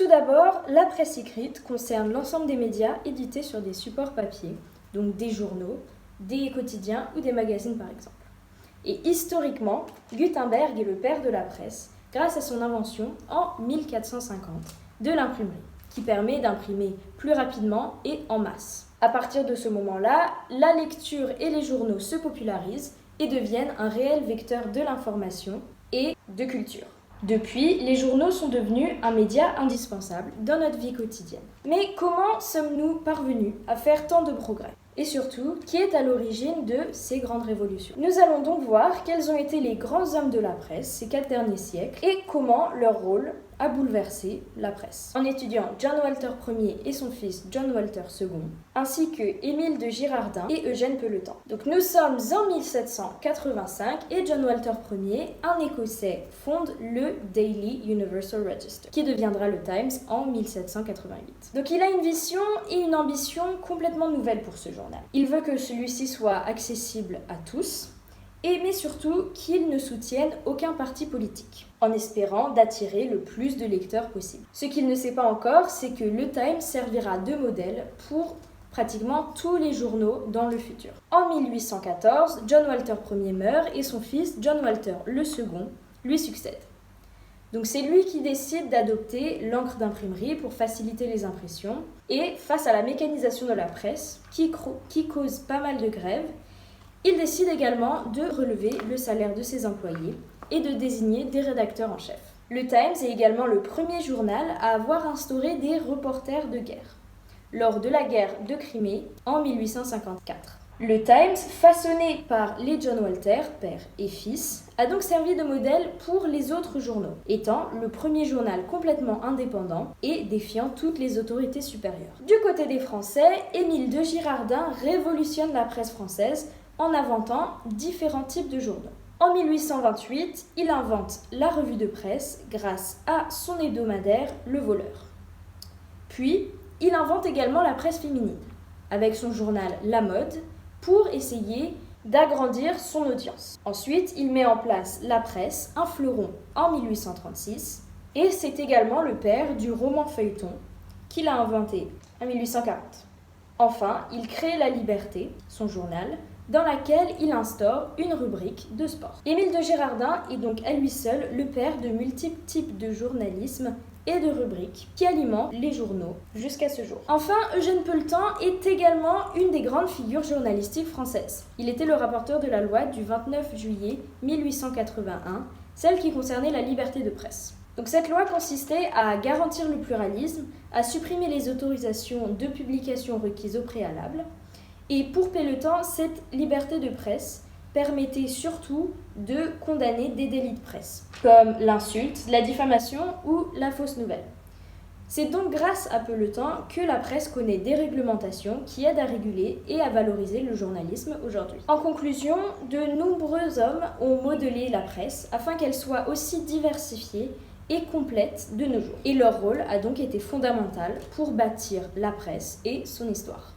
Tout d'abord, la presse écrite concerne l'ensemble des médias édités sur des supports papier, donc des journaux, des quotidiens ou des magazines par exemple. Et historiquement, Gutenberg est le père de la presse grâce à son invention en 1450 de l'imprimerie, qui permet d'imprimer plus rapidement et en masse. À partir de ce moment-là, la lecture et les journaux se popularisent et deviennent un réel vecteur de l'information et de culture. Depuis, les journaux sont devenus un média indispensable dans notre vie quotidienne. Mais comment sommes-nous parvenus à faire tant de progrès ? Et surtout, qui est à l'origine de ces grandes révolutions ? Nous allons donc voir quels ont été les grands hommes de la presse ces 4 derniers siècles et comment leur rôle a bouleversé la presse. En étudiant John Walter Ier et son fils John Walter II, ainsi que Émile de Girardin et Eugène Pelletan. Donc nous sommes en 1785 et John Walter Ier, un Écossais, fonde le Daily Universal Register, qui deviendra le Times en 1788. Donc il a une vision et une ambition complètement nouvelles pour ce journal. Il veut que celui-ci soit accessible à tous, mais surtout qu'il ne soutienne aucun parti politique, en espérant d'attirer le plus de lecteurs possible. Ce qu'il ne sait pas encore, c'est que le Times servira de modèle pour pratiquement tous les journaux dans le futur. En 1814, John Walter Ier meurt et son fils, John Walter le second, lui succède. Donc c'est lui qui décide d'adopter l'encre d'imprimerie pour faciliter les impressions, et face à la mécanisation de la presse, qui cause pas mal de grèves, il décide également de relever le salaire de ses employés et de désigner des rédacteurs en chef. Le Times est également le premier journal à avoir instauré des reporters de guerre, lors de la guerre de Crimée en 1854. Le Times, façonné par les John Walter, père et fils, a donc servi de modèle pour les autres journaux, étant le premier journal complètement indépendant et défiant toutes les autorités supérieures. Du côté des Français, Émile de Girardin révolutionne la presse française en inventant différents types de journaux. En 1828, il invente la revue de presse grâce à son hebdomadaire Le Voleur. Puis, il invente également la presse féminine, avec son journal La Mode, pour essayer d'agrandir son audience. Ensuite, il met en place La Presse, un fleuron, en 1836, et c'est également le père du roman feuilleton qu'il a inventé en 1840. Enfin, il crée La Liberté, son journal, dans laquelle il instaure une rubrique de sport. Émile de Girardin est donc à lui seul le père de multiples types de journalisme et de rubriques qui alimentent les journaux jusqu'à ce jour. Enfin, Eugène Pelletan est également une des grandes figures journalistiques françaises. Il était le rapporteur de la loi du 29 juillet 1881, celle qui concernait la liberté de presse. Donc cette loi consistait à garantir le pluralisme, à supprimer les autorisations de publication requises au préalable. Et pour Pelletan, cette liberté de presse permettait surtout de condamner des délits de presse, comme l'insulte, la diffamation ou la fausse nouvelle. C'est donc grâce à Pelletan que la presse connaît des réglementations qui aident à réguler et à valoriser le journalisme aujourd'hui. En conclusion, de nombreux hommes ont modelé la presse afin qu'elle soit aussi diversifiée et complète de nos jours. Et leur rôle a donc été fondamental pour bâtir la presse et son histoire.